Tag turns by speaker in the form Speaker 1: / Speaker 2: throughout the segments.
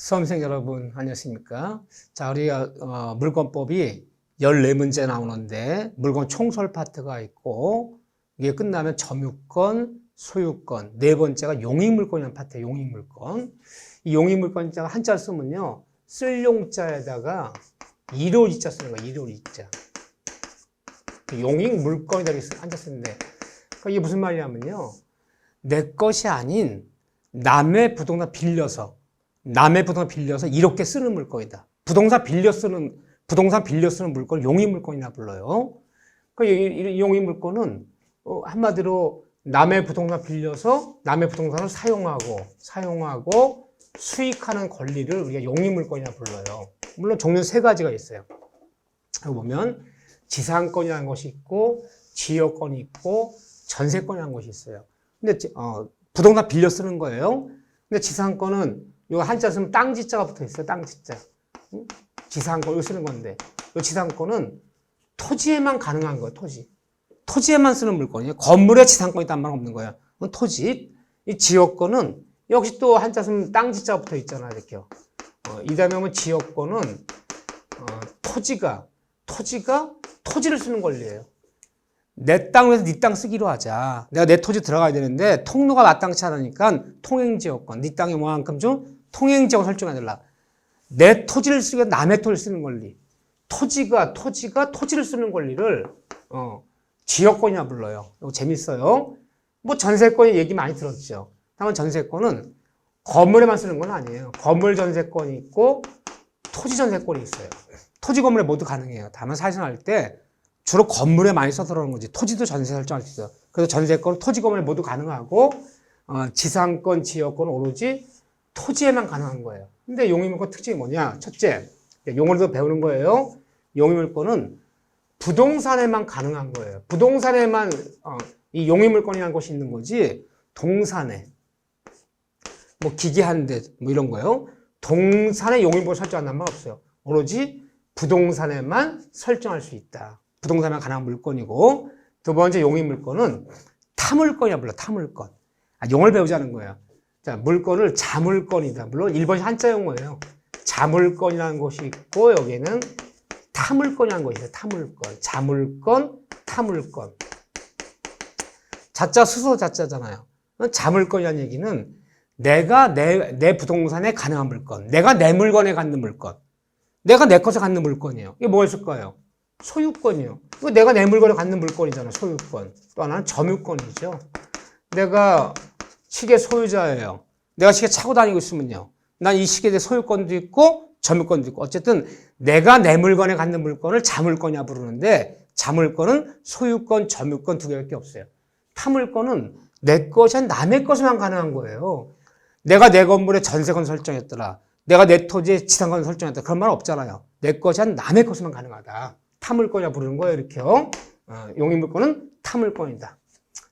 Speaker 1: 수험생 여러분 안녕하십니까? 자, 우리가 물권법이 14문제 나오는데 물권 총설 파트가 있고 이게 끝나면 점유권, 소유권, 네 번째가 용익물권이라는 파트예요. 용익물권. 이 용익물권자가 한자를 쓰면요. 쓸 용자에다가 이를 이자 쓰는 거예요. 이를 이자. 용익물권이라고 한자 쓰는데 그러니까 이게 무슨 말이냐면요. 내 것이 아닌 남의 부동산 빌려서 이렇게 쓰는 물건이다. 부동산 빌려 쓰는 물건을 용익물건이라 불러요. 이 용익물건은 한마디로 남의 부동산 빌려서 남의 부동산을 사용하고 수익하는 권리를 우리가 용익물건이라 불러요. 물론 종류는 세 가지가 있어요. 여기 보면 지상권이라는 것이 있고 지역권이 있고 전세권이라는 것이 있어요. 근데 부동산 빌려 쓰는 거예요. 근데 지상권은 요 한자 쓰면 땅지자가 붙어 있어요. 땅지자. 지상권 이거 쓰는 건데 이 지상권은 토지에만 가능한 거예요. 토지에만 쓰는 물건이에요. 건물에 지상권이 있다는 말 없는 거예요. 토지. 이 지역권은 역시 또 한자 쓰면 땅지자가 붙어 있잖아요. 이렇게요. 이 다음에 오면 지역권은 토지가 토지를 쓰는 권리예요. 내 땅에서 네 땅 쓰기로 하자. 내가 내 토지 들어가야 되는데 통로가 마땅치 않으니까 통행지역권, 네 땅이 뭐만큼 좀 통행지역을 설정해달라. 내 토지를 쓰기 위해 남의 토지를 쓰는 권리. 토지가 토지를 쓰는 권리를 지역권이라 불러요. 이거 재밌어요. 뭐 전세권이 얘기 많이 들었죠. 다만 전세권은 건물에만 쓰는 건 아니에요. 건물 전세권이 있고 토지 전세권이 있어요. 토지 건물에 모두 가능해요. 다만 사실할 때 주로 건물에 많이 써들어오는 거지. 토지도 전세 설정할 수 있어요. 그래서 전세권, 토지 건물에 모두 가능하고 지상권, 지역권은 오로지 토지에만 가능한 거예요. 근데 용익물권 특징이 뭐냐? 첫째, 용어도 배우는 거예요. 용익물권은 부동산에만 가능한 거예요. 부동산에만 이 용익물권이라는 것이 있는 거지. 동산에 뭐 기계 한 대 뭐 이런 거예요. 동산에 용익물권 설정한다는 말 없어요. 오로지 부동산에만 설정할 수 있다. 부동산에만 가능한 물건이고 두 번째 용익물건은 타물건이라 불러. 타물건. 용어를 배우자는 거예요. 자, 물건을 자물건이다. 물론 일본식 한자 용어예요. 자물건이라는 것이 있고 여기에는 타물건이라는 것이 있어요. 타물건. 자물건, 타물건. 자자 수소 자자잖아요. 자물건이라는 얘기는 내가 내 부동산에 가능한 물건. 내가 내 물건에 갖는 물건. 내가 내 것에 갖는 물건이에요. 이게 뭐가 있을까요? 소유권이요. 이거 내가 내 물건을 갖는 물건이잖아요. 소유권. 또 하나는 점유권이죠. 내가 시계 소유자예요. 내가 시계 차고 다니고 있으면요. 난 이 시계에 대해 소유권도 있고 점유권도 있고 어쨌든 내가 내 물건에 갖는 물건을 자물권이라 부르는데 자물권은 소유권, 점유권 두 개밖에 없어요. 타물권은 내 것이 아닌 남의 것에만 가능한 거예요. 내가 내 건물에 전세권 설정했더라. 내가 내 토지에 지상권 설정했다. 그런 말 없잖아요. 내 것이 아닌 남의 것에만 가능하다. 타물권이라 부르는 거예요. 이렇게요. 용익물권은 타물권이다.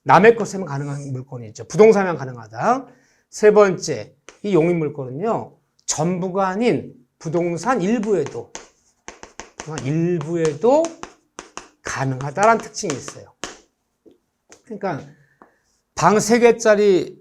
Speaker 1: 남의 것에만 가능한 물건이죠. 부동산에만 가능하다. 세 번째, 이 용익물권은요. 전부가 아닌 부동산 일부에도 가능하다라는 특징이 있어요. 그러니까 방 3개짜리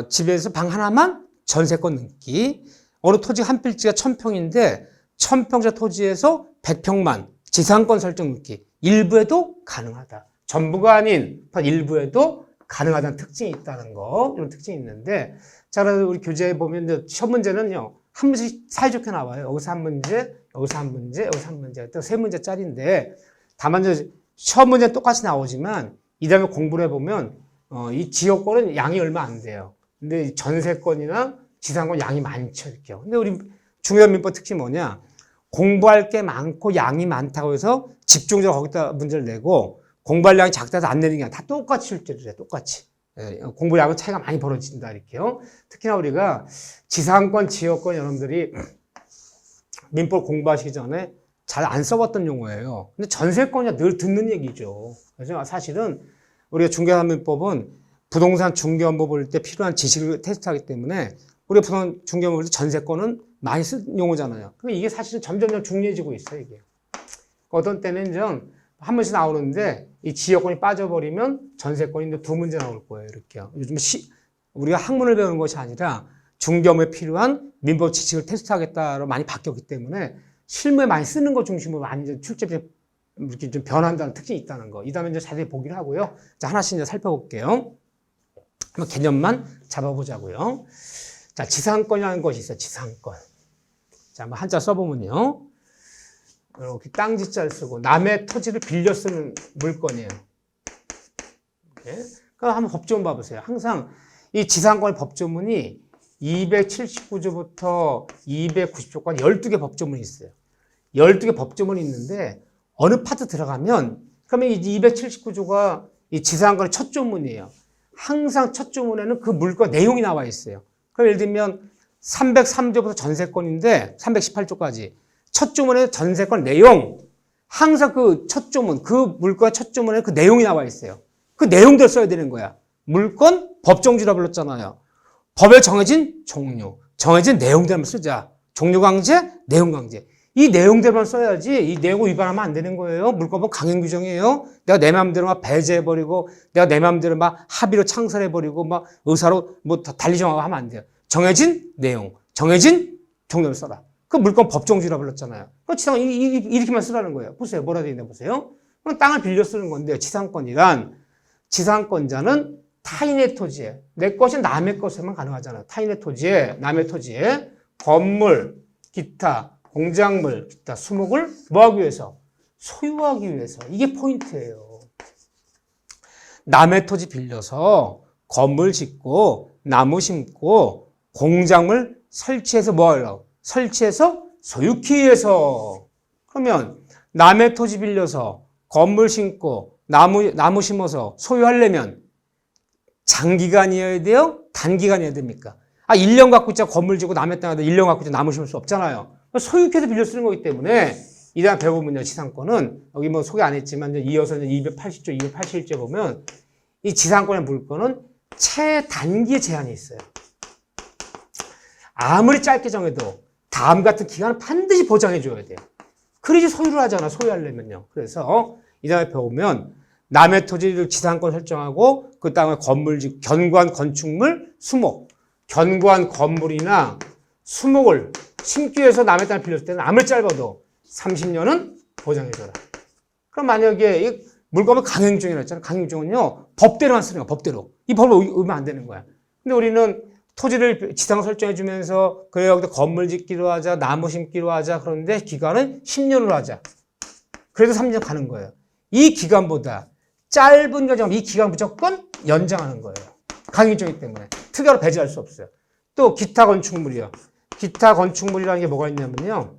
Speaker 1: 집에서 방 하나만 전세권 넣기. 어느 토지 한 필지가 1000평인데 1000평짜 토지에서 100평만 지상권 설정 넣기. 일부에도 가능하다. 전부가 아닌 일부에도 가능하다는 특징이 있다는 거. 이런 특징이 있는데 자, 우리 교재에 보면 시험 문제는요. 한 문제씩 사이좋게 나와요. 여기서 한 문제, 여기서 한 문제, 여기서 한 문제. 또 3문제짜리인데 다만 시험 문제는 똑같이 나오지만 이 다음에 공부를 해보면 이 지역권은 양이 얼마 안 돼요. 근데 전세권이나 지상권 양이 많죠. 이렇게요. 근데 우리 중요한 민법 특징이 뭐냐? 공부할 게 많고 양이 많다고 해서 집중적으로 거기다 문제를 내고 공부할 양이 작다고 해서 안 내는 게 아니라 다 똑같이 출제를 해요. 똑같이. 공부량은 차이가 많이 벌어진다. 이렇게요. 특히나 우리가 지상권, 지역권 여러분들이 민법 공부하시기 전에 잘 안 써봤던 용어예요. 근데 전세권이 늘 듣는 얘기죠. 그래서 사실은 우리가 중개사민법은 부동산 중개업무 볼 때 필요한 지식을 테스트하기 때문에 우리가 부동산 중개업무 볼 때 전세권은 많이 쓴 용어잖아요. 이게 사실은 점점 중요해지고 있어요, 이게. 어떤 때는 좀 한 번씩 나오는데 이 지역권이 빠져버리면 전세권이 두 문제 나올 거예요, 이렇게요. 요즘 우리가 학문을 배우는 것이 아니라 중개업에 필요한 민법 지식을 테스트하겠다로 많이 바뀌었기 때문에 실무에 많이 쓰는 것 중심으로 많이 출제비 이렇게 좀 변한다는 특징이 있다는 거. 이 다음에 이제 자세히 보기를 하고요. 자, 하나씩 이제 살펴볼게요. 한번 개념만 잡아보자고요. 자, 지상권이라는 것이 있어요. 지상권. 자, 한번 한자 써보면요. 이렇게 땅 지자를 쓰고 남의 토지를 빌려 쓰는 물건이에요. 네? 그럼 한번 법조문 봐보세요. 항상 이 지상권의 법조문이 279조부터 290조까지 12개 법조문이 있어요. 12개 법조문이 있는데 어느 파트 들어가면 그러면 이 279조가 이 지상권의 첫 조문이에요. 항상 첫 조문에는 그 물건 내용이 나와 있어요. 그럼 예를 들면 303조부터 전세권인데 318조까지 첫 조문에 전세권 내용 항상 그 첫 조문 그 물건 첫 조문에 그 내용이 나와 있어요. 그 내용대로 써야 되는 거야. 물건 법정지라 불렀잖아요. 법에 정해진 종류, 정해진 내용대로만 쓰자. 종류 강제, 내용 강제. 이 내용대로만 써야지 이 내용을 위반하면 안 되는 거예요. 물건법 강행 규정이에요. 내가 내 마음대로 막 배제해버리고 내가 내 마음대로 막 합의로 창설해버리고 막 의사로 뭐 달리 정하고 하면 안 돼요. 정해진 내용, 정해진 종류를 써라. 그 물건 법정지라 불렀잖아요. 그 지상 이렇게만 쓰라는 거예요. 보세요. 뭐라 되어 있나 보세요. 그럼 땅을 빌려 쓰는 건데 지상권이란 지상권자는 타인의 토지에 내 것이 남의 것에만 가능하잖아요. 타인의 토지에 남의 토지에 건물, 기타, 공작물, 기타, 수목을 뭐하기 위해서? 소유하기 위해서. 이게 포인트예요. 남의 토지 빌려서 건물 짓고 나무 심고 공작물 설치해서 뭐 하려고? 설치해서 소유하기 위해서. 그러면 남의 토지 빌려서 건물 심고 나무 심어서 소유하려면 장기간이어야 돼요? 단기간이어야 됩니까? 1년 갖고 있자 건물 짓고 남의 땅에다 1년 갖고 있자 나무 심을 수 없잖아요. 소유해서 빌려 쓰는 거기 때문에 이 다음 배워보면요. 지상권은 여기 뭐 소개 안 했지만 이어서 280조, 281조 보면 이 지상권의 물건은 최단기의 제한이 있어요. 아무리 짧게 정해도 다음 같은 기간은 반드시 보장해 줘야 돼요. 그래야지 소유를 하잖아. 소유하려면요. 그래서 이 다음에 배우면 남의 토지를 지상권 설정하고 그 땅에 건물, 견고한 건축물, 수목, 견고한 건물이나 수목을 심기 위해서 남의 땅을 빌렸을 때는 아무리 짧아도 30년은 보장해줘라. 그럼 만약에 이 물건을 강행중이라고 했잖아요. 강행중은요, 법대로만 쓰는 거야, 법대로. 이 법을 의면 안 되는 거야. 근데 우리는 토지를 지상 설정해주면서, 그래, 여기다 건물 짓기로 하자, 나무 심기로 하자, 그런데 기간은 10년으로 하자. 그래도 3년 가는 거예요. 이 기간보다 짧은 과정, 이 기간 무조건 연장하는 거예요. 강행중이기 때문에. 특약으로 배제할 수 없어요. 또 기타 건축물이요. 기타 건축물이라는 게 뭐가 있냐면요.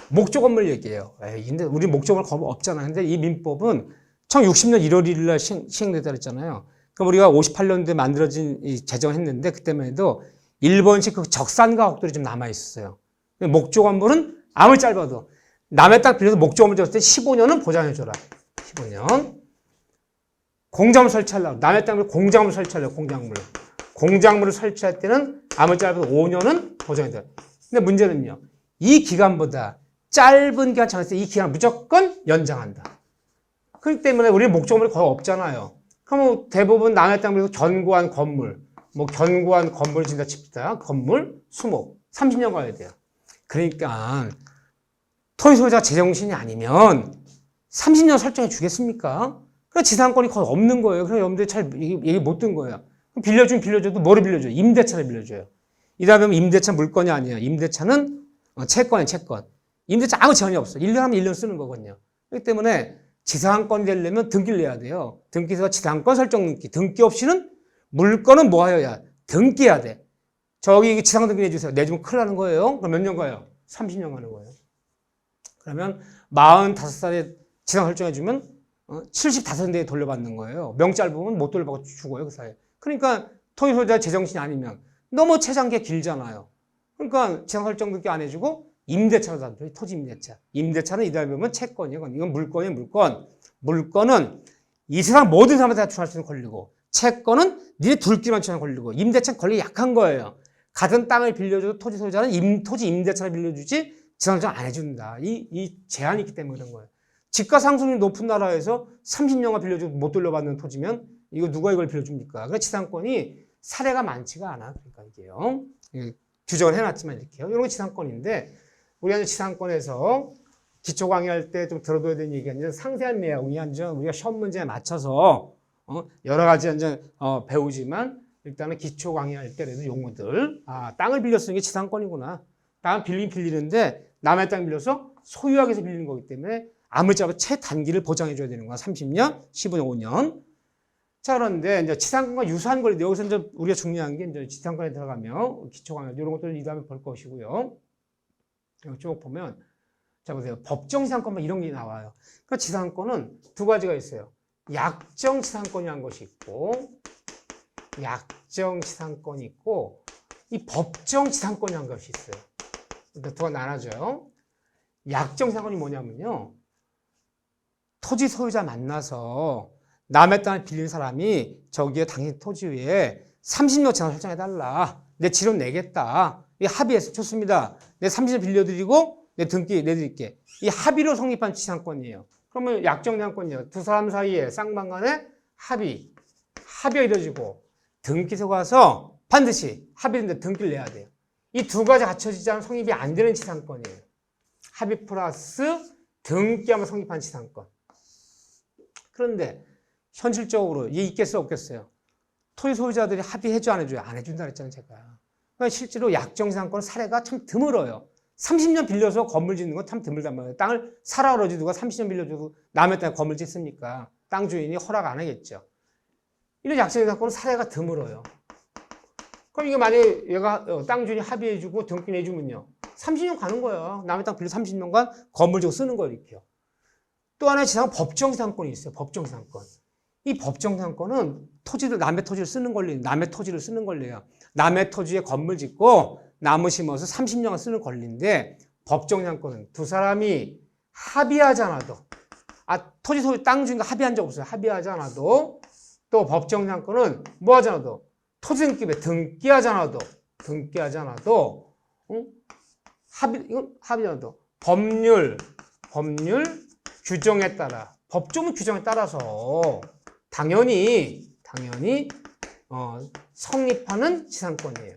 Speaker 1: 목조 건물 얘기예요. 근데 우리 목조 건물 없잖아요. 근데 이 민법은 1960년 1월 1일 날 시행됐다 그랬잖아요. 그럼 우리가 58년도에 만들어진 제정했는데 그때만 해도 일본식 그 적산가옥들이 좀 남아 있었어요. 목조 건물은 아무리 짧아도 남의 땅 빌려서 목조 건물 졌을 때 15년은 보장해 줘라. 15년. 공작물 설치하려고. 남의 땅 빌려 공작물 설치하려고. 공작물을 설치할 때는 아무리 짧아도 5년은 보장해 줘라. 근데 문제는요. 이 기간보다 짧은 기간 정했을 때 이 기간을 무조건 연장한다. 그렇기 때문에 우리 목적물이 거의 없잖아요. 그러면 대부분 남의 땅 빌려서 견고한 건물, 뭐 견고한 건물 진다 칩시다. 건물, 수목 30년 가야 돼요. 그러니까 토지 소유자가 제정신이 아니면 30년 설정해 주겠습니까? 그러니까 지상권이 거의 없는 거예요. 그래서 여러분들이 잘 얘기 못 든 거예요. 빌려주면 빌려줘도 뭐를 빌려줘요? 임대차를 빌려줘요. 이 다음에 임대차 물건이 아니에요. 임대차는 채권이에요, 채권. 임대차 아무 제한이 없어. 1년 하면 1년 쓰는 거거든요. 그렇기 때문에 지상권이 되려면 등기를 내야 돼요. 등기소가 지상권 설정 등기. 등기 없이는 물건은 뭐 하여야? 등기해야 돼. 저기 지상 등기 내주세요. 내주면 큰일 나는 거예요. 그럼 몇 년 가요? 30년 가는 거예요. 그러면 45살에 지상 설정해주면 75대에 돌려받는 거예요. 명짤 보면 못 돌려받고 죽어요. 그 사이에. 그러니까 토지 소유자 제정신이 아니면 너무 최장기가 길잖아요. 그러니까 지상 설정 등기 안 해주고 임대차로 단조해. 토지 임대차. 임대차는 이달 보면 채권이에요. 이건 물건이에요. 물건. 물건은 이 세상 모든 사람한테 다 주할 수 있는 권리고 채권은 니네 둘끼리만 주는 권리고 임대차는 권리 약한 거예요. 같은 땅을 빌려줘도 토지 소유자는 토지 임대차를 빌려주지 지상 설정 안 해준다. 이 제한이 있기 때문에 그런 거예요. 집가 상승률이 높은 나라에서 30년간 빌려줘도 못 돌려받는 토지면 이거 누가 이걸 빌려줍니까? 그래서 지상권이 사례가 많지가 않아. 그러니까 이게요. 규정을 해놨지만 이렇게요. 이런 게 지상권인데 우리가 지상권에서 기초 강의할 때 좀 들어둬야 되는 얘기가 이제 상세한 내용이 완전 우리가 시험 문제에 맞춰서 여러 가지 완전 배우지만 일단은 기초 강의할 때라도 용어들 땅을 빌려 쓰는 게 지상권이구나. 땅을 빌리는데 남의 땅 빌려서 소유하기 위해서 빌리는 거기 때문에 아무리 최단기를 보장해 줘야 되는 거야. 30년, 15년, 5년. 자, 그런데 이제 지상권과 유사한 권리, 여기서 이제 우리가 중요한 게 이제 지상권에 들어가면 기초 강의 이런 것들을 이 다음에 볼 것이고요. 여기 쭉 보면 자 보세요. 법정 지상권 이런 게 나와요. 그러니까 지상권은 두 가지가 있어요. 약정 지상권이라는 것이 있고 약정 지상권이 있고 이 법정 지상권이라는 것이 있어요. 두가 나눠져요. 약정 지상권이 뭐냐면요. 토지 소유자 만나서 남의 땅을 빌린 사람이 저기에 당신 토지 위에 30년 제한 설정해달라. 내 지름 내겠다. 이 합의해서 좋습니다. 내 30년 빌려드리고 내 등기 내드릴게. 이 합의로 성립한 지상권이에요. 그러면 약정 지상권이에요. 두 사람 사이에 쌍방간에 합의가 이루어지고 등기소 가서 반드시 합의인데 등기를 내야 돼요. 이 두 가지 갖춰지지 않으면 성립이 안 되는 지상권이에요. 합의 플러스 등기하면 성립한 지상권. 그런데 현실적으로 이게 있겠어요, 없겠어요? 토지 소유자들이 합의해줘, 안 해줘요? 안 해준다 그랬잖아요, 제가. 그러니까 실제로 약정 지상권 사례가 참 드물어요. 30년 빌려서 건물 짓는 건 참 드물단 말이에요. 땅을 사라 그러지 누가 30년 빌려줘도 남의 땅에 건물 짓습니까? 땅 주인이 허락 안 하겠죠. 이런 약정 지상권은 사례가 드물어요. 그럼 이게 만약에 얘가 땅 주인이 합의해주고 등기 내주면요. 30년 가는 거예요. 남의 땅 빌려 30년간 건물 지고 쓰는 거예요, 이렇게요. 또 하나의 지상은 법정 지상권이 있어요. 법정 지상권. 이 법정 지상권은 남의 토지를 쓰는 권리, 남의 토지를 쓰는 권리예요. 남의 토지에 건물 짓고 나무 심어서 30년간 쓰는 권리인데 법정 지상권은 두 사람이 합의하지 않아도 토지 소유 땅 주인과 합의한 적 없어요. 합의하지 않아도 또 법정 지상권은 뭐 하지 않아도 토지 등기하지 않아도 이건 합의하지 않아도 법률 규정에 따라 법조문 규정에 따라서 당연히 성립하는 지상권이에요.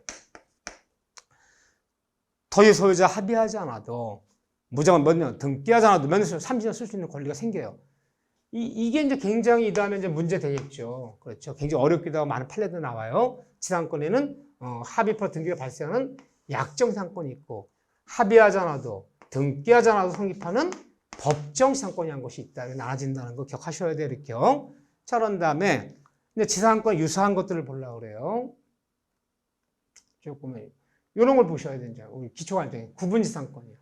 Speaker 1: 토지 소유자 합의하지 않아도 무조건 몇 년 등기하지 않아도 몇 년, 30년 쓸 수 있는 권리가 생겨요. 이게 이제 굉장히 이 다음에 이제 문제 되겠죠. 그렇죠. 굉장히 어렵기도 하고 많은 판례도 나와요. 지상권에는 합의 플러스 등기가 발생하는 약정 지상권이 있고 합의하지 않아도 등기하지 않아도 성립하는 법정 지상권이라는 것이 있다. 나눠진다는 거 기억하셔야 돼요. 이렇게요. 자, 그런 다음에 이제 지상권 유사한 것들을 보려고 그래요. 쭉 보면 이런 걸 보셔야 되죠. 우리 기초관점이 구분 지상권이에요.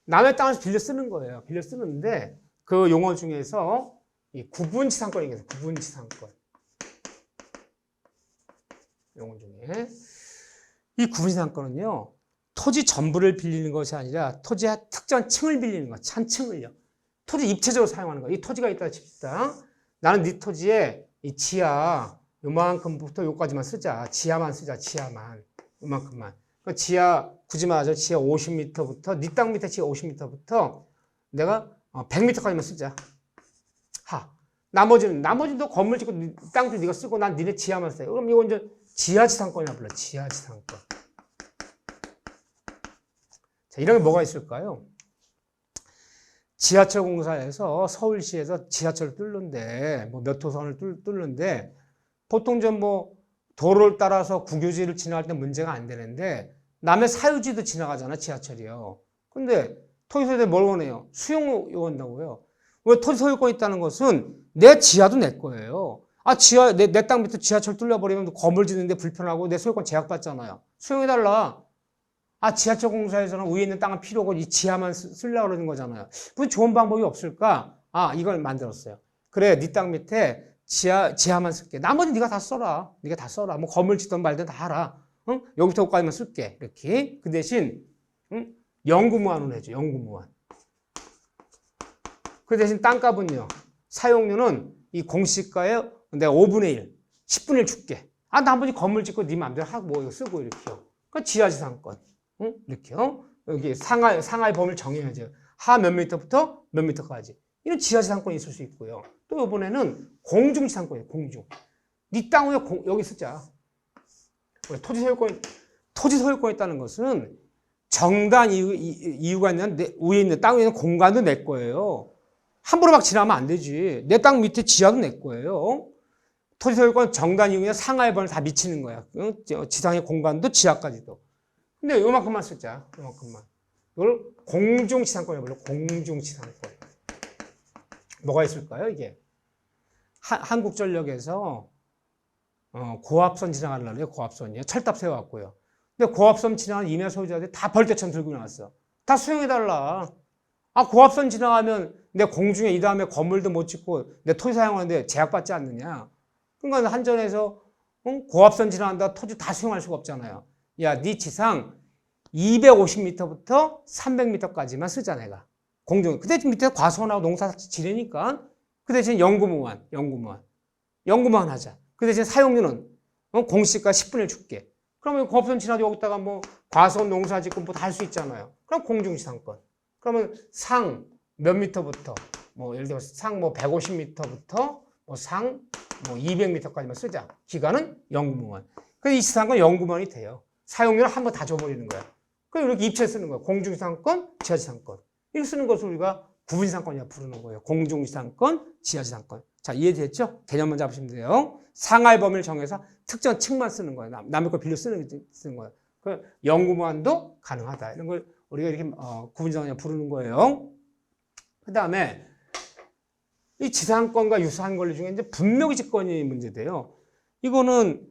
Speaker 1: 남의 땅을 빌려 쓰는 거예요. 빌려 쓰는데 그 용어 중에서 이 구분 지상권이 있어요. 구분 지상권. 용어 중에 이 구분 지상권은요. 토지 전부를 빌리는 것이 아니라 토지의 특정한 층을 빌리는 거야. 한 층을요. 토지 입체적으로 사용하는 거야. 이 토지가 있다 칩시다. 나는 네 토지에 이 지하 요만큼부터 요까지만 쓰자. 지하만 쓰자. 지하만. 요만큼만. 그러니까 지하 굳이 말하자면 지하 50m부터 네 땅 밑에 지하 50m부터 내가 100m까지만 쓰자. 나머지도 건물 짓고 땅도 네가 쓰고 난 니네 지하만 써요. 그럼 이건 이제 지하 지상권이라고 불러. 지하 지상권. 자, 이런 게 뭐가 있을까요? 지하철 공사에서 서울시에서 지하철을 뚫는데 몇 호선을 뚫는데 보통 좀 도로를 따라서 국유지를 지나갈 때 문제가 안 되는데 남의 사유지도 지나가잖아, 지하철이요. 근데 토지 소유자들이 뭘 원해요? 수용 요구한다고요. 왜 토지 소유권 있다는 것은 내 지하도 내 거예요. 내 땅 밑에 지하철 뚫려버리면 건물 짓는데 불편하고 내 소유권 제약받잖아요. 수용해달라. 지하철 공사에서는 위에 있는 땅은 필요 없고 이 지하만 쓰려고 그러는 거잖아요. 무슨 좋은 방법이 없을까? 이걸 만들었어요. 그래, 네 땅 밑에 지하만 쓸게. 나머지 네가 다 써라. 뭐 건물 짓든 말든 다 하라. 응? 여기부터 여기까지만 쓸게. 이렇게. 그 대신 영구무한으로 해줘. 영구무한. 그 대신 땅값은요. 사용료는 이 공시가의 내가 5분의 1, 10분의 1 줄게. 나머지 건물 짓고 네 맘대로 하고 이거 쓰고 이렇게요. 그러니까 지하지상권. 응? 이렇게요. 여기 상하의 범위를 정해야죠. 하 몇 미터부터 몇 미터까지. 이런 지하지상권이 있을 수 있고요. 또 이번에는 공중지상권이에요. 공중. 네 땅 위에 여기 쓰자. 토지 소유권이 있다는 것은 정당한 이유가 있는 위에 있는 땅 위에 있는 공간도 내 거예요. 함부로 막 지나면 안 되지. 내 땅 밑에 지하도 내 거예요. 토지 소유권 정당한 이유가 상하의 번을 다 미치는 거야. 지상의 공간도 지하까지도. 근데 요만큼만 쓰자. 요만큼만. 이걸 공중지상권 해볼래. 공중지상권. 뭐가 있을까요, 이게? 한국전력에서 고압선 지나가려고 해요. 고압선이요. 철탑 세워왔고요. 근데 고압선 지나가는 임야 소유자들이 다 벌떼처럼 들고 나왔어. 다 수용해달라. 아, 고압선 지나가면 내 공중에 이 다음에 건물도 못 짓고 내 토지 사용하는데 제약받지 않느냐. 그러니까 한전에서 고압선 지나간다 토지 다 수용할 수가 없잖아요. 야, 네 지상 250m부터 300m까지만 쓰자, 내가. 공중. 그 대신 밑에 과수원하고 농사 지르니까 그 대신 연구무한 하자. 그 대신 사용료는 공시가 10분의 1 줄게. 그러면 고압선 지나도 여기다가 뭐 과수원 농사 짓고 뭐 다 할 수 있잖아요. 그럼 공중지상권. 그러면 상 몇 미터부터 뭐 예를 들어서 상 뭐 150m부터 뭐 상 뭐 200m까지만 쓰자. 기간은 연구무한. 그래서 이 지상권 연구무한이 돼요. 사용료를 한번 다 줘버리는 거야. 그럼 이렇게 입체 쓰는 거야. 공중지상권, 지하지상권. 이렇게 쓰는 것을 우리가 구분지상권이라고 부르는 거예요. 공중지상권, 지하지상권. 자, 이해됐죠? 개념만 잡으시면 돼요. 상하의 범위를 정해서 특정 층만 쓰는 거예요. 남의 걸 빌려 쓰는 거예요. 그 연구무한도 가능하다. 이런 걸 우리가 이렇게 구분지상권이라고 부르는 거예요. 그 다음에 이 지상권과 유사한 권리 중에 이제 분묘기지권이 문제돼요. 이거는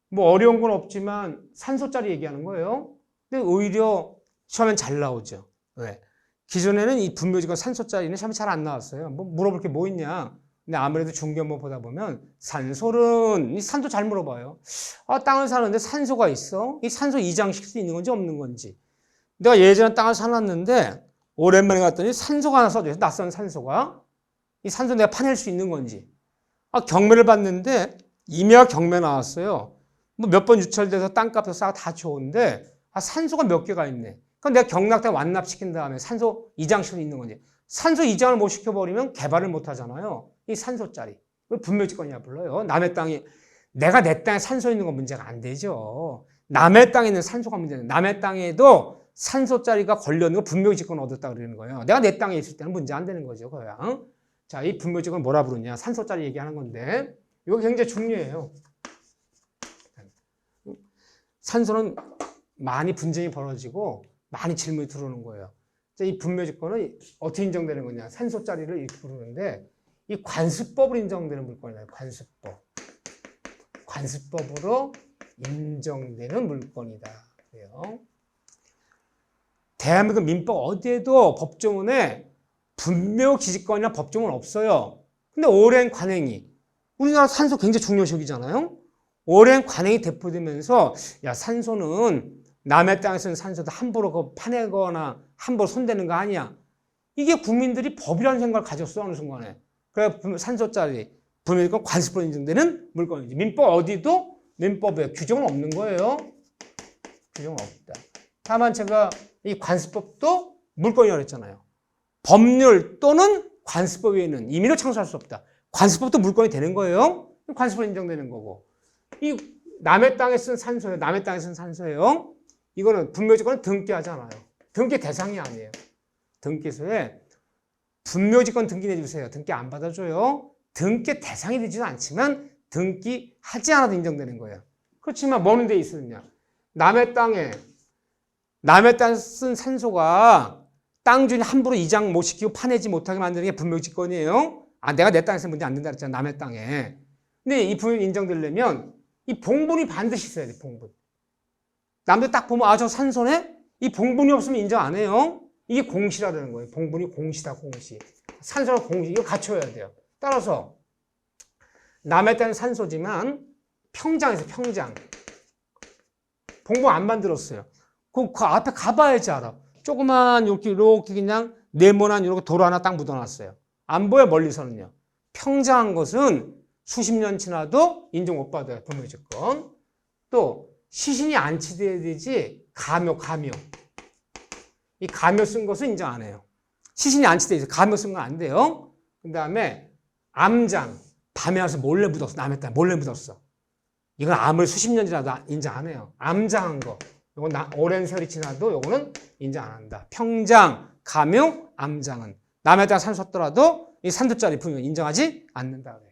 Speaker 1: 뭐 어려운 건 없지만 산소짜리 얘기하는 거예요. 근데 오히려 시험엔 잘 나오죠. 왜? 기존에는 이 분묘지권 산소짜리는 시험에 잘 안 나왔어요. 뭐 물어볼 게 뭐 있냐. 근데 아무래도 중견모 보다 보면 산소는, 이 산소 잘 물어봐요. 아, 땅을 사는데 산소가 있어? 이 산소 이장시킬 수 있는 건지 없는 건지. 내가 예전에 땅을 사놨는데 오랜만에 갔더니 산소가 하나 써져 있어. 낯선 산소가. 이 산소 내가 파낼 수 있는 건지. 아, 경매를 봤는데 임야 경매 나왔어요. 뭐 몇 번 유찰돼서 땅값도 싸고 다 좋은데 아, 산소가 몇 개가 있네. 그럼 내가 경락대 완납시킨 다음에 산소 이장시킬 수 있는 건지. 산소 이장을 못 시켜버리면 개발을 못 하잖아요. 이 산소짜리. 분묘지권이라 불러요. 남의 땅에, 내가 내 땅에 산소 있는 건 문제가 안 되죠. 남의 땅에 있는 산소가 문제는 남의 땅에도 산소짜리가 걸려있는 거 분묘지권 얻었다 그러는 거예요. 내가 내 땅에 있을 때는 문제 안 되는 거죠. 그거야. 자, 이 분묘지권 뭐라 부르냐. 산소짜리 얘기하는 건데 이거 굉장히 중요해요. 산소는 많이 분쟁이 벌어지고 많이 질문이 들어오는 거예요. 이 분묘지권은 어떻게 인정되는 거냐. 산소짜리를 이렇게 부르는데 이 관습법으로 인정되는 물건이에요. 관습법. 관습법으로 인정되는 물건이다. 그래요. 대한민국 민법 어디에도 법조문에 분묘기지권이나 법조문 없어요. 근데 오랜 관행이, 우리나라 산소 굉장히 중요시이잖아요. 오랜 관행이 대표되면서 야, 산소는 남의 땅에 쓰는 산소도 함부로 파내거나 함부로 손대는 거 아니야. 이게 국민들이 법이라는 생각을 가졌어, 어느 순간에. 그래, 산소짜리, 분묘기지권 관습법으로 인정되는 물건이지. 민법 어디도 민법에 규정은 없는 거예요. 규정은 없다. 다만 제가 이 관습법도 물건이라고 했잖아요. 법률 또는 관습법 외에는 임의로 창수할 수 없다. 관습법도 물건이 되는 거예요. 관습법으로 인정되는 거고. 이 남의 땅에 쓴 산소예요. 남의 땅에 쓴 산소예요. 이거는 분묘지권은 등기하잖아요. 등기 대상이 아니에요. 등기소에 분묘지권 등기 내주세요. 등기 안 받아줘요. 등기 대상이 되지도 않지만 등기하지 않아도 인정되는 거예요. 그렇지만 뭐는 데 있느냐. 남의 땅에 쓴 산소가 땅 주인이 함부로 이장 못 시키고 파내지 못하게 만드는 게 분묘지권이에요. 아, 내가 내 땅에서 문제 안 된다 그랬잖아. 남의 땅에. 근데 이 분묘 인정되려면 이 봉분이 반드시 있어야 돼. 봉분. 남들 딱 보면 아, 저 산소네? 이 봉분이 없으면 인정 안 해요. 이게 공시라는 거예요. 봉분이 공시다. 공시. 산소랑 공시. 이거 갖춰야 돼요. 따라서 남의 땅은 산소지만 평장에서 평장. 봉분 안 만들었어요. 그 앞에 가봐야지 알아. 조그만 이렇게 그냥 네모난 이렇게 도로 하나 딱 묻어놨어요. 안 보여 멀리서는요. 평장한 것은 수십 년 지나도 인정 못 받아요. 분묘지권. 또 시신이 안치돼야 되지. 가묘. 이 가묘 쓴 것은 인정 안 해요. 시신이 안치돼 있어요. 가묘 쓴 건 안 돼요. 그 다음에 암장. 밤에 와서 몰래 묻었어. 남의 땅에 몰래 묻었어. 이건 아무리 수십 년 지나도 인정 안 해요. 암장한 거. 이건 오랜 세월이 지나도 이거는 인정 안 한다. 평장, 감용, 암장은 남의 땅에 산소 썼더라도 이 산소짜리 분명 인정하지 않는다 그래요.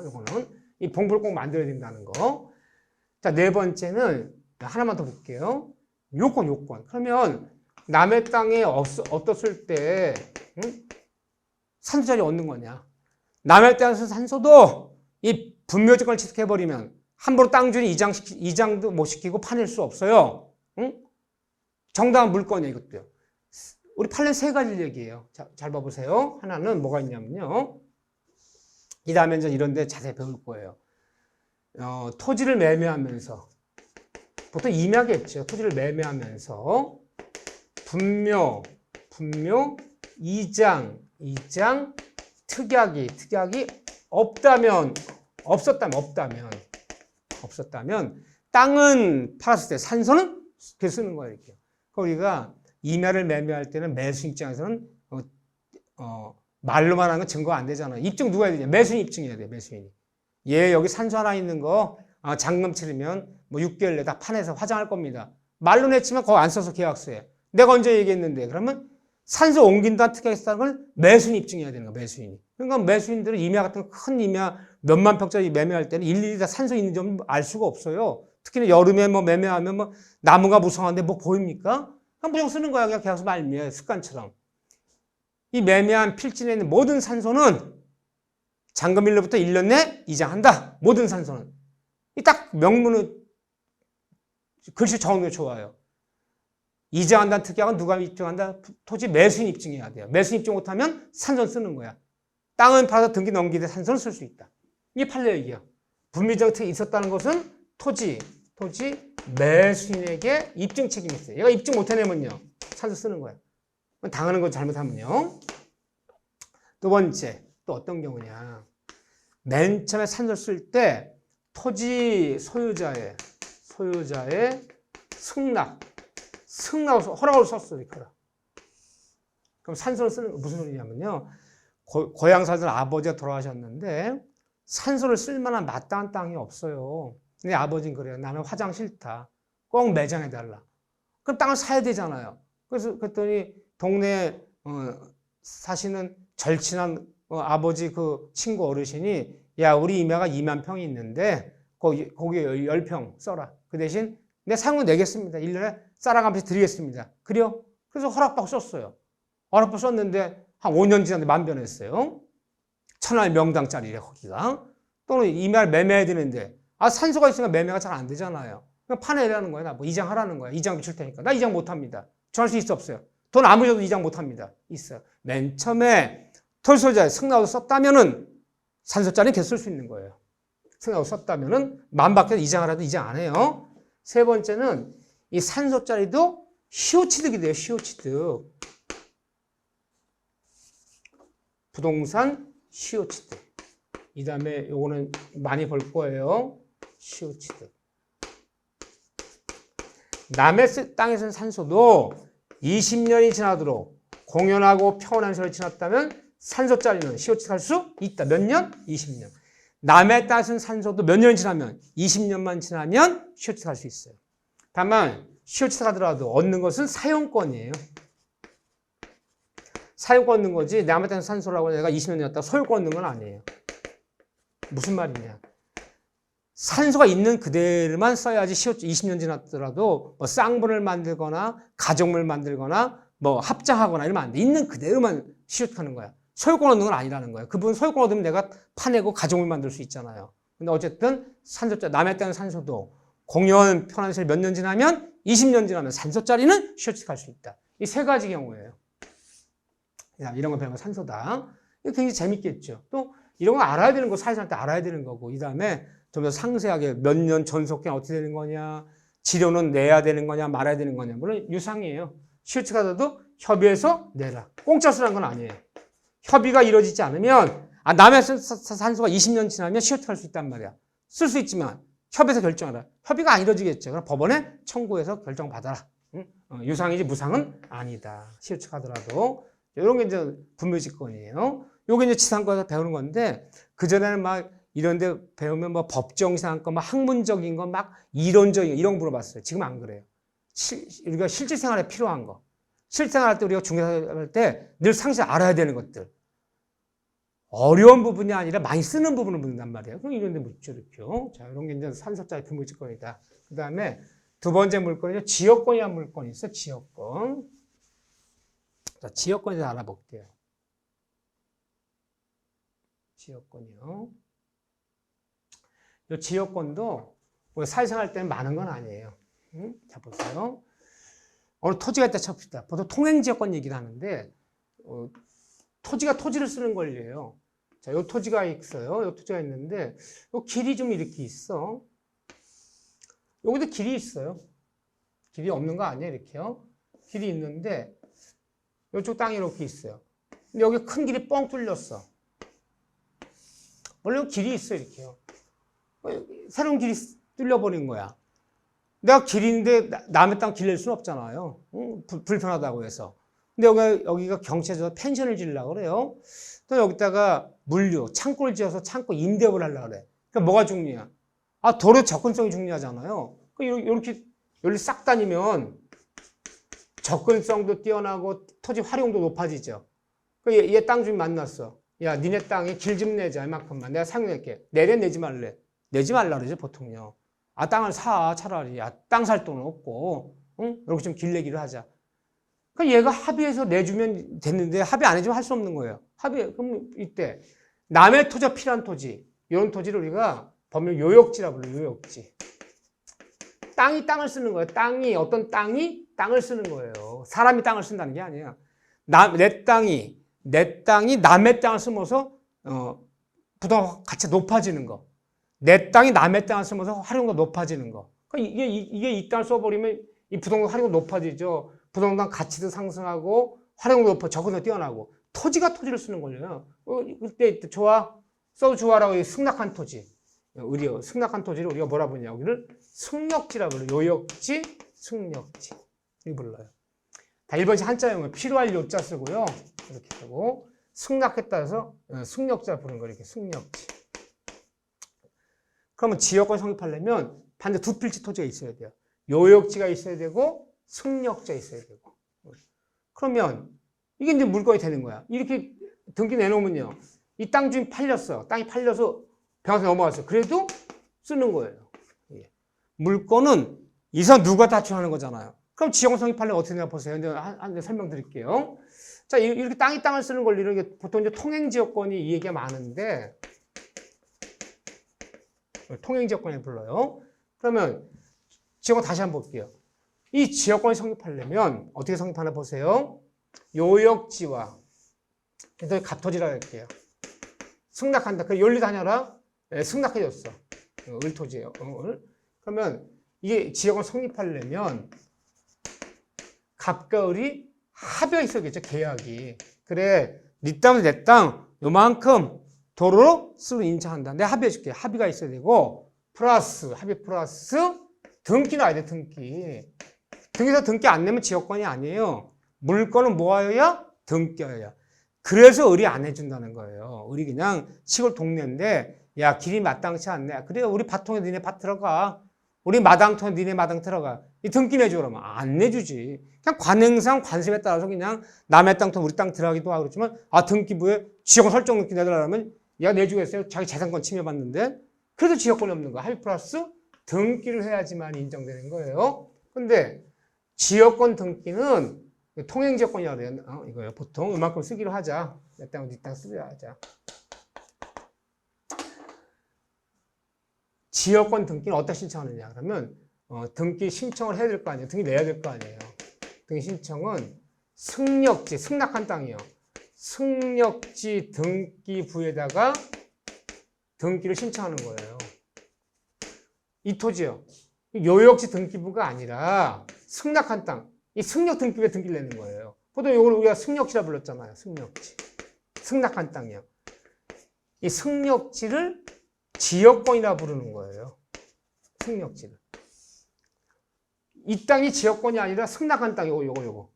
Speaker 1: 이거는 이 봉부를 꼭 만들어야 된다는 거. 자, 네 번째는 하나만 더 볼게요. 요건. 그러면 남의 땅에 없었을 때 산소짜리 얻는 거냐? 남의 땅에서 산소도 이 분묘조건을 취득해버리면 함부로 땅주인이 이장도 못 시키고 파낼 수 없어요. 응? 정당한 물건이에요, 이것도요. 우리 판례 세 가지 얘기예요. 자, 잘 봐보세요. 하나는 뭐가 있냐면요. 이 다음에 이제 이런 데 자세히 배울 거예요. 토지를 매매하면서 보통 임야겠죠. 토지를 매매하면서 분묘, 이장, 특약이 없었다면 땅은 팔았을 때 산소는 그렇게 쓰는 거예요. 이렇게. 우리가 임야를 매매할 때는 매수 입장에서는 말로만 하는 건 증거가 안 되잖아요. 입증 누가 해야 되냐? 매수인 입증해야 돼요. 매수인이. 얘 여기 산소 하나 있는 거 잔금 치르면 뭐 6개월 내에 다 판에서 화장할 겁니다. 말로는 했지만 그거 안 써서 계약서에. 내가 언제 얘기했는데 그러면 산소 옮긴다 특약했다는 걸 매수인 입증해야 되는 거야. 매수인이. 그러니까 매수인들은 임야 같은 큰 임야 몇만 평짜리 매매할 때는 일일이 다 산소 있는지 알 수가 없어요. 특히나 여름에 뭐 매매하면 뭐 나무가 무성한데 뭐 보입니까? 그냥 무조건 쓰는 거야. 그냥 계약서 말미에 습관처럼. 이 매매한 필진에 있는 모든 산소는 잔금일로부터 1년 내 이장한다. 모든 산소는. 이 딱 명문은 글씨 적은 게 좋아요. 이장한다는 특약은 누가 입증한다? 토지 매수인 입증해야 돼요. 매수인 입증 못하면 산소는 쓰는 거야. 땅은 팔아서 등기 넘기되 산소는 쓸 수 있다. 이게 판례 얘기야. 분미정 특약이 있었다는 것은 토지 매수인에게 입증 책임이 있어요. 얘가 입증 못해내면요. 산소 쓰는 거야. 당하는 거 잘못하면요. 두 번째, 또 어떤 경우냐. 맨 처음에 산소를 쓸 때 토지 소유자의 승낙 허락을 썼어요. 그럼 산소를 쓰는 거 무슨 소리냐면요. 고향 살던 아버지가 돌아가셨는데 산소를 쓸 만한 마땅한 땅이 없어요. 근데 아버지는 그래요. 나는 화장 싫다. 꼭 매장해달라. 그럼 땅을 사야 되잖아요. 그랬더니 동네에 사시는 절친한 아버지 그 친구 어르신이 야 우리 임야가 2만 평이 있는데 거기에 10평 써라. 그 대신 내 상금 내겠습니다. 1년에 쌀아가면서 드리겠습니다. 그래요? 그래서 허락받고 썼어요. 허락받고 썼는데 한 5년 지났는데 만변했어요. 천하의 명당짜리래 거기가. 또는 임야를 매매해야 되는데 산소가 있으니까 매매가 잘 안 되잖아요. 그냥 파내라는 거야. 나 뭐 이장하라는 거야. 이장비 줄 테니까. 나 이장 못합니다. 정할 수 있어 없어요? 돈 아무리 줘도 이장 못합니다. 있어요. 맨 처음에 토지소유자의 승낙으로 썼다면은 산소짜리는 계속 쓸 수 있는 거예요. 승낙으로 썼다면은 만밖에 이장하라도 이장 안 해요. 세 번째는 이 산소짜리도 시효취득이 돼요. 시효취득. 부동산 시효취득. 이 다음에 요거는 많이 볼 거예요. 시효취득. 남의 땅에 쓴 산소도 20년이 지나도록 공연하고 평온한 세월이 지났다면 산소짜리는 시효취득할 수 있다. 몇 년? 20년. 남의 땅에 쓴 산소도 몇 년이 지나면 20년만 지나면 시효취득할 수 있어요. 다만 시효취득하더라도 얻는 것은 사용권이에요. 사용권 얻는 거지 남의 땅에 산소라고 내가 20년 지났다가 소유권 얻는 건 아니에요. 무슨 말이냐. 산소가 있는 그대로만 써야지 20년 지났더라도 뭐 쌍분을 만들거나 가정물 만들거나 뭐 합장하거나 이러면 안 돼. 있는 그대로만 시효하는 거야. 소유권 얻는 건 아니라는 거야. 그 부분 소유권 얻으면 내가 파내고 가정물 만들 수 있잖아요. 근데 어쨌든 산소짜리, 남의 땅 산소도 공연 편한 세월 몇 년 지나면 20년 지나면 산소짜리는 시효취득할 수 있다. 이 세 가지 경우예요. 이런 거 배우면 산소다. 이거 굉장히 재밌겠죠. 또 이런 거 알아야 되는 거 사회생활 때 알아야 되는 거고 이 다음에 좀 더 상세하게 몇 년 전속기간 어떻게 되는 거냐, 지료는 내야 되는 거냐 말아야 되는 거냐. 물론 유상이에요. 시효취득하더라도 협의해서 내라. 공짜 쓰라는 건 아니에요. 협의가 이루어지지 않으면 남의 산소가 20년 지나면 시효취득할 수 있단 말이야. 쓸 수 있지만 협의해서 결정하라. 협의가 안 이루어지겠죠. 그럼 법원에 청구해서 결정받아라. 유상이지 무상은 아니다. 시효취득하더라도. 이런 게 이제 분묘지권이에요. 요게 이제 지상권에서 배우는 건데, 그전에는 막 이런 데 배우면 뭐 법정상권, 막 학문적인 거, 막 이론적인 거, 이런 거 물어봤어요. 지금 안 그래요. 우리가 실제 생활에 필요한 거. 실생활할 때 우리가 중개할 때 늘 상시 알아야 되는 것들. 어려운 부분이 아니라 많이 쓰는 부분을 묻는단 말이에요. 그럼 이런 데 묻죠, 이렇게요. 자, 이런 게 이제 3사짜리 등물질권이다. 그 다음에 두 번째 물건이죠. 지역권이라는 물건이 있어요, 지역권. 자, 지역권에 대해서 알아볼게요. 지역권이요. 이 지역권도 우리가 사회생활 때는 많은 건 아니에요. 자, 보세요. 어느 토지가 있다 칩시다. 보통 통행지역권 얘기를 하는데, 토지가 토지를 쓰는 권리예요. 자, 요 토지가 있어요. 요 토지가 있는데, 요 길이 좀 이렇게 있어. 여기도 길이 있어요. 길이 없는 거 아니에요, 이렇게요. 길이 있는데, 요쪽 땅이 이렇게 있어요. 근데 여기 큰 길이 뻥 뚫렸어. 원래 여기 길이 있어, 이렇게요. 새로운 길이 뚫려버린 거야. 내가 길인데 남의 땅 길 낼 수는 없잖아요. 불편하다고 해서. 근데 여기가 경찰서 펜션을 지으려고 그래요. 또 여기다가 물류, 창고를 지어서 창고 임대업을 하려고 그래. 그러니까 뭐가 중요해? 아, 도로 접근성이 중요하잖아요. 이렇게 여기 싹 다니면 접근성도 뛰어나고 토지 활용도 높아지죠. 얘 땅 주인 만났어. 야, 니네 땅에 길 좀 내자, 이만큼만. 내가 상용할게. 내지 말래. 내지 말라 그러죠, 보통요. 아, 땅을 사, 차라리. 야, 땅 살 돈은 없고, 응? 이렇게 좀 길 내기를 하자. 그러니까 얘가 합의해서 내주면 됐는데, 합의 안 해주면 할 수 없는 거예요. 그럼 이때, 남의 토지가 필요한 토지, 이런 토지를 우리가 법률 요역지라고 불러요, 요역지. 땅을 쓰는 거예요. 어떤 땅이 땅을 쓰는 거예요. 사람이 땅을 쓴다는 게 아니에요. 내 땅이 남의 땅을 쓰면서, 부동산 가치가 높아지는 거. 내 땅이 남의 땅을 쓰면서 활용도 높아지는 거. 그러니까 이게 이 땅을 써버리면 이 부동산 활용도 높아지죠. 부동산 가치도 상승하고 활용도 높아, 접근도 뛰어나고. 토지가 토지를 쓰는 거예요. 그때 써도 좋아라고 승낙한 토지. 승낙한 토지를 우리가 뭐라 부르냐. 여기를 승역지라고 불러요. 요역지, 승역지. 이렇게 불러요. 다 일본식 한자용은 필요할 요자 쓰고요. 이렇게 쓰고 승낙했다 해서 승역자 부르는 거 이렇게 승역지. 그러면 지역권 성립하려면 반드시 두 필지 토지가 있어야 돼요. 요역지가 있어야 되고 승역지가 있어야 되고. 그러면 이게 이제 물건이 되는 거야. 이렇게 등기 내놓으면요. 이 땅 주인 팔렸어. 땅이 팔려서 변호사 넘어갔어. 그래도 쓰는 거예요. 물건은 이상 누가 다투하는 거잖아요. 그럼 지역권 성립하려면 어떻게 되나 보세요. 이제 설명드릴게요. 자, 이렇게 땅을 쓰는 권리를 보통 이제 통행지역권이 이 얘기가 많은데, 통행지역권을 불러요. 그러면 지역권 다시 한번 볼게요. 이 지역권이 성립하려면 어떻게 성립하나 보세요. 요역지와 갑토지라고 할게요. 승낙한다. 그래, 연리 다녀라. 네, 승낙해줬어. 을토지예요. 그러면 이게 지역권 성립하려면 갑과 을이 합의가 있어야겠죠. 계약이. 그래, 네 땅은 내 땅 요만큼 도로로 쓰고 인정한다. 내가 합의해줄게. 합의가 있어야 되고 합의 플러스 등기 나야 돼. 등기에서 등기 안 내면 지역권이 아니에요. 물건은 뭐여야? 등기여야. 그래서 을이 안 해준다는 거예요. 을이 그냥 시골 동네인데 야, 길이 마땅치 않네. 그래, 우리 밭통에 니네 밭 들어가. 우리 마당통에 니네 마당 들어가. 이 등기 내줘 그러면 안 내주지. 그냥 관행상 관습에 따라서 그냥 남의 땅, 우리 땅 들어가기도 하고 그렇지만 등기부에 지역권 설정 등기 내달라면 얘가 내주겠어요? 자기 재산권 침해받는데. 그래도 지역권이 없는 거야. 합의 플러스 등기를 해야지만 인정되는 거예요. 근데 지역권 등기는 통행지역권이라고 해요. 이거예요. 보통 이만큼 쓰기로 하자. 내 땅은 네 땅 쓰기로 하자. 지역권 등기는 어디다 신청하느냐. 그러면 등기 신청을 해야 될 거 아니에요. 등기 내야 될 거 아니에요. 등기 신청은 승역지, 승낙한 땅이요. 승역지 등기부에다가 등기를 신청하는 거예요. 이 토지요. 요역지 등기부가 아니라 승낙한 땅. 이 승역 등기부에 등기를 내는 거예요. 보통 이걸 우리가 승역지라 불렀잖아요. 승역지. 승낙한 땅이요. 이 승역지를 지역권이라 부르는 거예요. 승역지를. 이 땅이 지역권이 아니라 승낙한 땅, 요거.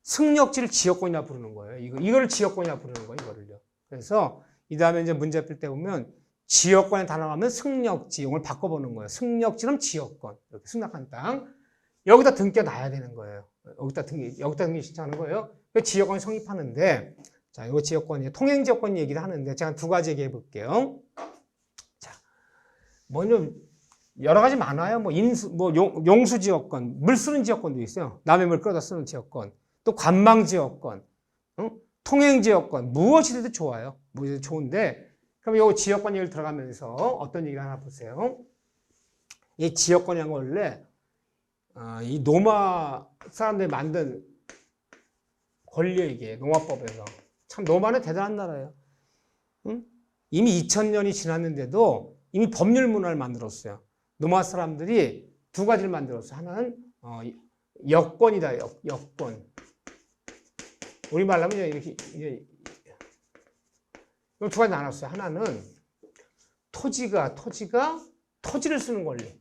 Speaker 1: 승역지를 지역권이라 부르는 거예요. 이거를 지역권이라 부르는 거예요, 이거를요. 그래서 이 다음에 이제 문제 풀 때 보면 지역권에 단어하면 승력지, 이걸 바꿔보는 거예요. 승력지는 지역권. 이렇게 승낙한 땅. 여기다 등기 놔야 되는 거예요. 여기다 등기 신청하는 거예요. 그 지역권이 성립하는데, 자, 이거 지역권이, 통행지역권 얘기를 하는데, 제가 두 가지 얘기해 볼게요. 자, 먼저, 여러 가지 많아요. 뭐, 용수지역권, 물 쓰는 지역권도 있어요. 남의 물 끌어다 쓰는 지역권. 또 관망지역권, 통행지역권, 무엇이든 좋아요. 무엇이든 좋은데, 그럼 이 지역권 얘기를 들어가면서 어떤 얘기를 하나 보세요. 이 지역권이란 건 원래, 이 노마 사람들이 만든 권리에 이게 노마법에서. 참 노마는 대단한 나라예요. 응? 이미 2000년이 지났는데도 이미 법률 문화를 만들었어요. 노마 사람들이 두 가지를 만들었어요. 하나는 여권이다. 여권. 우리말로 하면 이렇게 두 가지 나눴어요. 하나는 토지를 쓰는 권리.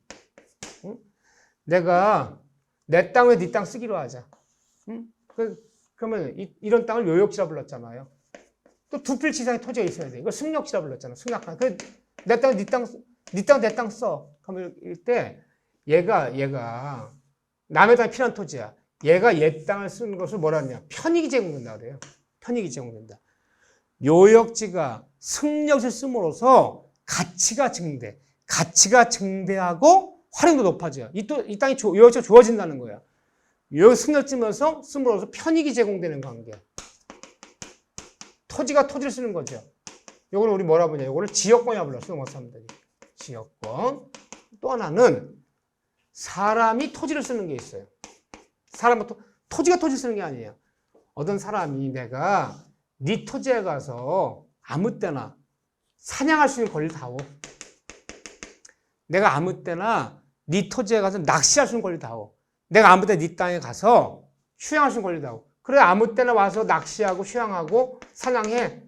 Speaker 1: 응? 내가 내 땅에 네 땅 쓰기로 하자. 응? 그러면 이런 땅을 요역지라 불렀잖아요. 또 두 필지 이상의 토지가 있어야 돼. 이걸 승역지라 불렀잖아. 승낙한. 내 땅에 네 땅 내 땅 써. 그러면 이때 얘가 남의 땅이 필요한 토지야. 얘가 얘 땅을 쓰는 것을 뭐라 하냐? 편익이 제공된다 그래요. 편익이 제공된다. 요역지가 승역지를 씀으로써 가치가 증대하고 활용도 높아져요. 이 땅이 요역지가 좋아진다는 거야. 요역 승역지면서 씀으로써 편익이 제공되는 관계. 토지가 토지를 쓰는 거죠. 요거를 우리 뭐라 부르냐? 요거를 지역권이라고 불렀어요. 영어 사람들이. 지역권. 또 하나는 사람이 토지를 쓰는 게 있어요. 토지가 토지 쓰는 게 아니에요. 어떤 사람이 내가 네 토지에 가서 아무 때나 사냥할 수 있는 권리를 다오. 내가 아무 때나 네 토지에 가서 낚시할 수 있는 권리를 다오. 내가 아무 때나 네 땅에 가서 휴양할 수 있는 권리를 다오. 그래 아무 때나 와서 낚시하고 휴양하고 사냥해.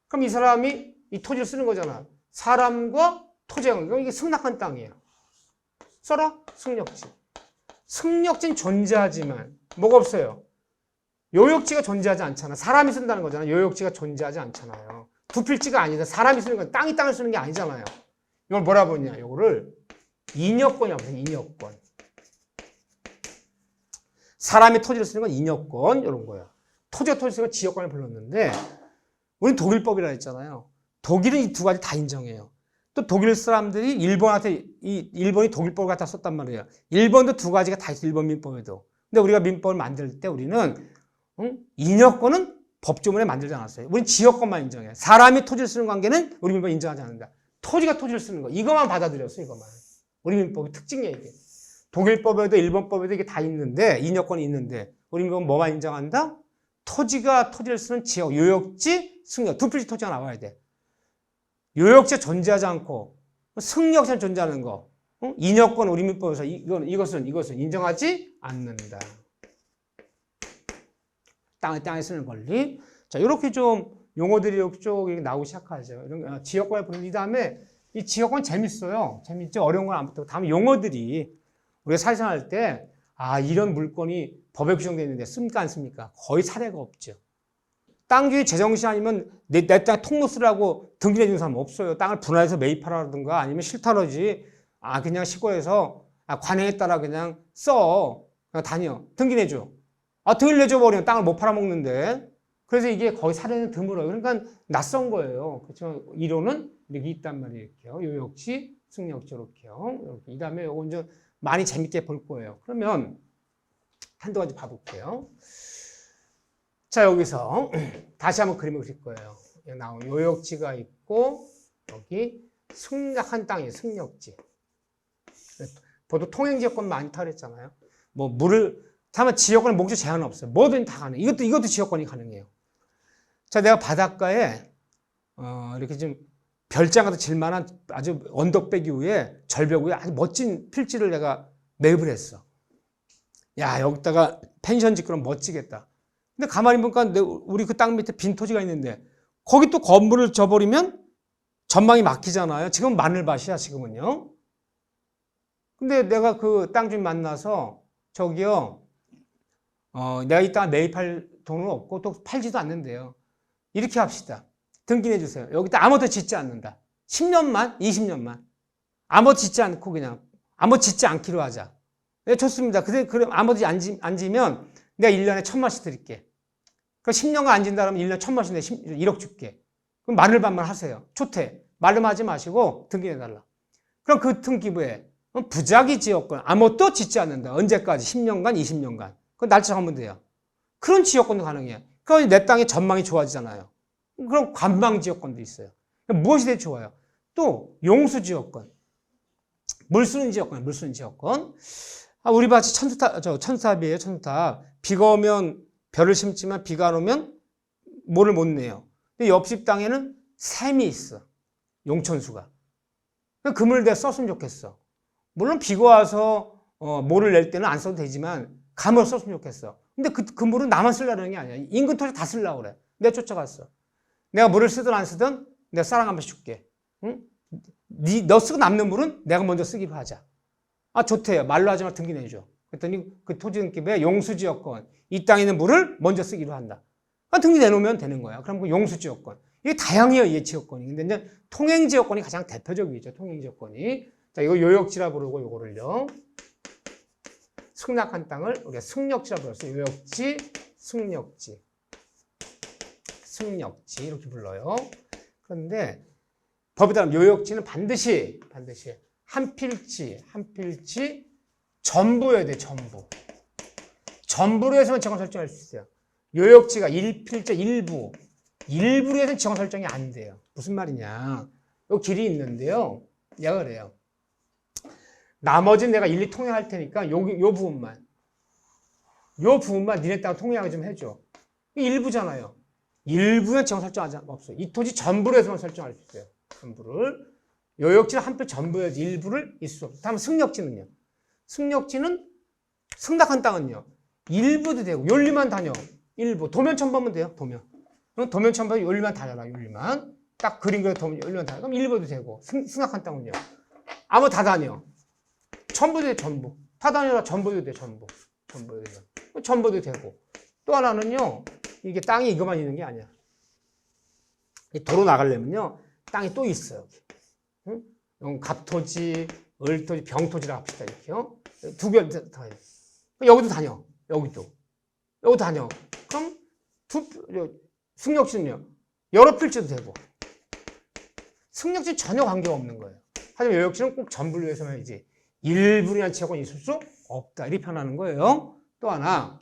Speaker 1: 그럼 이 사람이 이 토지를 쓰는 거잖아. 사람과 토지가 이게 승낙한 땅이에요. 써라? 승역지. 승역지는 존재하지만 뭐가 없어요? 요역지가 존재하지 않잖아. 사람이 쓴다는 거잖아. 요역지가 존재하지 않잖아요. 두 필지가 아니다. 사람이 쓰는 건 땅을 쓰는 게 아니잖아요. 이걸 뭐라 부르냐? 이거를 인역권이라고 해요. 인역권. 사람이 토지를 쓰는 건 인역권 이런 거예요. 토지가 토지 쓰는 건 지역권을 불렀는데 우리는 독일법이라 했잖아요. 독일은 이 두 가지 다 인정해요. 또 독일 사람들이 일본이 독일법을 갖다 썼단 말이에요. 일본도 두 가지가 다 있어. 일본 민법에도. 근데 우리가 민법을 만들 때 우리는 인역권은 법조문에 만들지 않았어요. 우리는 지역권만 인정해요. 사람이 토지를 쓰는 관계는 우리 민법 인정하지 않는다. 토지가 토지를 쓰는 거 이것만 받아들였어요. 이것만. 우리 민법의 특징이에요. 이게. 독일법에도 일본법에도 이게 다 있는데 인역권이 있는데 우리 민법은 뭐만 인정한다? 토지가 토지를 쓰는 지역, 요역지, 승역, 두 필지 토지가 나와야 돼. 요역지가 존재하지 않고 승역지는 존재하는 거. 인역권 우리 민법에서 이것은 인정하지 않는다. 땅에 쓰는 권리. 자, 이렇게 좀 용어들이 쭉 나오기 시작하죠. 이런 지역권을 부르는 이 다음에 이 지역권 재밌어요. 재밌죠? 어려운 건 안 붙고. 다음에 용어들이 우리가 사회생활 때 이런 물건이 법에 규정되어 있는데 씁니까 안 씁니까? 거의 사례가 없죠. 땅 주인 제정시 아니면 내 땅에 통로 쓰라고 등기 내주는 사람 없어요. 땅을 분할해서 매입하라든가 아니면 싫다러지. 그냥 시골에서 관행에 따라 그냥 써. 그냥 다녀. 등기 내줘. 등기를 내줘버리면 땅을 못 팔아먹는데. 그래서 이게 거의 사례는 드물어요. 그러니까 낯선 거예요. 그렇죠. 이론은 이렇게 있단 말이에요. 요역지, 승역지 이렇게요. 이렇게. 이 다음에 이건 좀 많이 재밌게 볼 거예요. 그러면 한두 가지 봐볼게요. 자, 여기서 다시 한번 그림을 그릴 거예요. 여기 나온 요역지가 있고 여기 승낙한 땅이에요. 승역지. 보통 통행지역권 많다 그랬잖아요. 뭐 물을 다만 지역권에 목적 제한 없어요. 뭐든 다 가능. 이것도 지역권이 가능해요. 자, 내가 바닷가에 이렇게 좀 별장 같은 질만한 아주 언덕배 위에 절벽 위에 아주 멋진 필지를 내가 매입을 했어. 야, 여기다가 펜션 짓고는 멋지겠다. 근데 가만히 보니까 우리 그 땅 밑에 빈 토지가 있는데 거기 또 건물을 져버리면 전망이 막히잖아요. 지금 마늘밭이야, 지금은요. 근데 내가 그 땅 주인 만나서 저기요, 내가 이 땅 매입할 돈은 없고 또 팔지도 않는데요. 이렇게 합시다. 등기 내주세요. 여기다 아무것도 짓지 않는다. 10년만, 20년만. 아무것도 짓지 않고 그냥 아무것도 짓지 않기로 하자. 네, 좋습니다. 그럼 아무것도 안 지면 내가 1년에 1,000만원씩 드릴게. 그럼 10년간 안 진다 그러면 1년에 1,000만원씩 내가 1억 줄게. 그럼 말을 반만 하세요. 좋대. 말로 하지 마시고 등기 내달라. 그럼 그 등기부에 부작위 지역권 아무것도 짓지 않는다. 언제까지? 10년간, 20년간. 그건 날짜 정하면 돼요. 그런 지역권도 가능해요. 그럼 내 땅의 전망이 좋아지잖아요. 그럼 관방 지역권도 있어요. 무엇이 더 좋아요? 또 용수 지역권, 물 쓰는 지역권, 물 쓰는 지역권. 우리 밭이 천수탑이에요. 천수탑. 비가 오면 벼를 심지만 비가 안 오면 뭐를 못 내요. 근데 옆집 땅에는 샘이 있어. 용천수가. 그 물을 내가 썼으면 좋겠어. 물론 비가 와서 뭐를 낼 때는 안 써도 되지만 감을 썼으면 좋겠어. 근데 그 물은 나만 쓰려는 게 아니야. 인근 토지 다 쓰려고 그래. 내가 쫓아갔어. 내가 물을 쓰든 안 쓰든 내가 쌀랑 한 번씩 줄게. 응? 너 쓰고 남는 물은 내가 먼저 쓰기로 하자. 아, 좋대요. 말로 하지 말고 등기 내줘. 그랬더니 그 토지 등기부에 용수지역권, 이 땅에 있는 물을 먼저 쓰기로 한다. 아, 등기 내놓으면 되는 거야. 그럼 그 용수지역권. 이게 다양해요, 이 지역권이. 근데 이제 통행지역권이 가장 대표적이죠, 통행지역권이. 자, 이거 요역지라 부르고 요거를요. 승낙한 땅을 우리가 승역지라 불렀어요. 요역지, 승역지. 승역지 이렇게 불러요. 그런데 법에 따르면 요역지는 반드시 한 필지 전부여야 돼, 전부. 전부로 해서만 지역 설정할 수 있어요. 요역지가 1필지 일부로 해서는 지역 설정이 안 돼요. 무슨 말이냐. 요 길이 있는데요. 얘가 그래요. 나머지는 내가 일일이 통행할 테니까 요 부분만 니네 땅 통행하게 좀 해줘. 일부잖아요. 일부는 지역 설정하지 없어요. 이 토지 전부로 해서만 설정할 수 있어요. 전부를. 요역지는 한필 전부여야지 일부를 있을 수 없어요. 다음 승역지는요. 승역지는 승낙한 땅은요. 일부도 되고 윤리만 다녀. 일부. 도면 첨부하면 돼요. 도면 첨부하면 윤리만 다녀라. 윤리만. 딱 그림 그려 도면 윤리만 다녀. 그럼 일부도 되고. 승낙한 땅은요. 아무 다 다녀. 전부도 돼. 전부. 다 다녀라. 전부도 돼. 전부도 되고. 또 하나는요. 이게 땅이 이것만 있는 게 아니야. 도로 나가려면요. 땅이 또 있어요. 응? 갑토지, 을토지, 병토지라고 합시다. 이렇게요. 두 개 다. 여기도 다녀. 여기도 다녀. 그럼 승역지는요. 여러 필지도 되고. 승역지 전혀 관계가 없는 거예요. 하지만 요역지는 꼭 전부를 위해서만 이제 일부나 지역권이 있을 수 없다. 이렇게 표현하는 거예요. 또 하나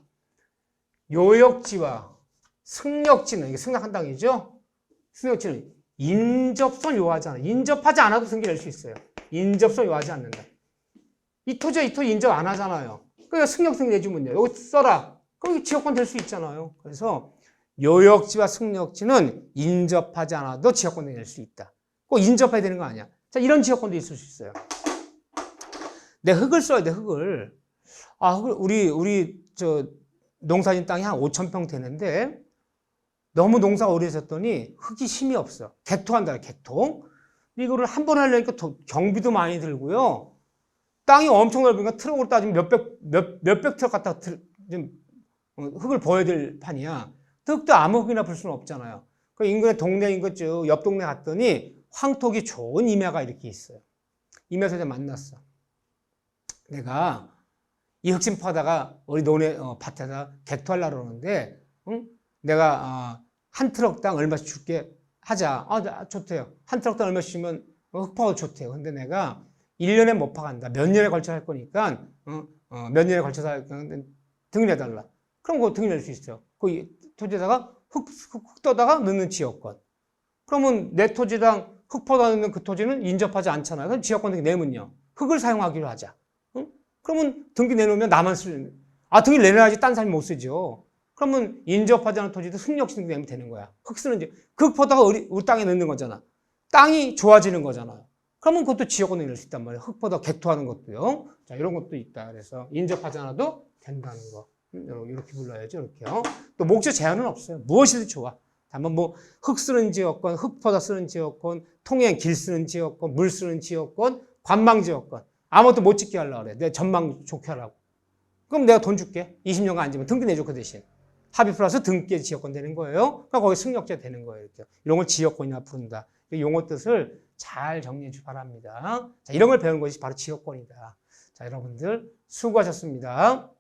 Speaker 1: 요역지와 승역지는 이게 승낙한 땅이죠. 승역지는 인접선 요하지 않아. 인접하지 않아도 등기 낼 수 있어요. 인접선 요하지 않는다. 이 토지 인접 안 하잖아요. 그러니까 승역등 내주면요. 여기 써라. 그럼 지역권 될 수 있잖아요. 그래서 요역지와 승역지는 인접하지 않아도 지역권 낼 수 있다. 꼭 인접해야 되는 거 아니야. 자, 이런 지역권도 있을 수 있어요. 내 흙을 써야 돼, 흙을. 우리 농사진 땅이 한 5,000평 되는데 너무 농사가 오래 졌더니 흙이 힘이 없어. 개토한다, 개토. 이거를 한 번 하려니까 경비도 많이 들고요. 땅이 엄청 넓으니까 트럭으로 따지면 몇백 트럭 갖다가 흙을 버야 될 판이야. 흙도 아무 흙이나 불 수는 없잖아요. 그 인근의 동네 인근 쭉 옆 동네 갔더니 황토기 좋은 임야가 이렇게 있어요. 임야에서 이제 만났어. 내가 이 흙심 파다가 우리 논에 밭에다 개토하려고 그러는데, 응? 내가 한 트럭당 얼마씩 줄게 하자. 좋대요. 한 트럭당 얼마씩 주면 흙 파도 좋대요. 근데 내가 1년에 못 파간다. 몇 년에 걸쳐서 할 거니까, 몇 년에 걸쳐서 할 거니까 등기내달라. 그럼 그거 등기낼 수 있어요. 그 토지에다가 흙 떠다가 넣는 지역권. 그러면 내 토지랑 흙 퍼다 넣는 그 토지는 인접하지 않잖아요. 그럼 지역권 등기 내면요. 흙을 사용하기로 하자. 응? 그러면 등기 내놓으면 나만 등기 내놔야지 딴 사람이 못 쓰죠. 그러면 인접하지 않은 토지도 승역시 등기 내면 되는 거야. 흙 쓰는지. 그 흙 퍼다가 우리 땅에 넣는 거잖아. 땅이 좋아지는 거잖아요. 그러면 그것도 지역권을 낼 수 있단 말이에요. 흙보다 개토하는 것도요. 자, 이런 것도 있다. 그래서 인접하지 않아도 된다는 거. 이렇게 불러야죠. 이렇게요. 또 목적 제한은 없어요. 무엇이든 좋아. 다만 흙 쓰는 지역권, 흙보다 쓰는 지역권, 통행 길 쓰는 지역권, 물 쓰는 지역권, 관망 지역권. 아무것도 못 짓게 하려고 그래. 내 전망 좋게 하라고. 그럼 내가 돈 줄게. 20년간 안 지면 등기 내줘, 그 대신. 합의 플러스 등기의 지역권 되는 거예요. 그러니까 거기 승역자 되는 거예요. 이렇게. 이런 걸 지역권이라 부른다. 용어 뜻을 잘 정리해 주기 바랍니다. 자, 이런 걸 배우는 것이 바로 지역권이다. 자, 여러분들 수고하셨습니다.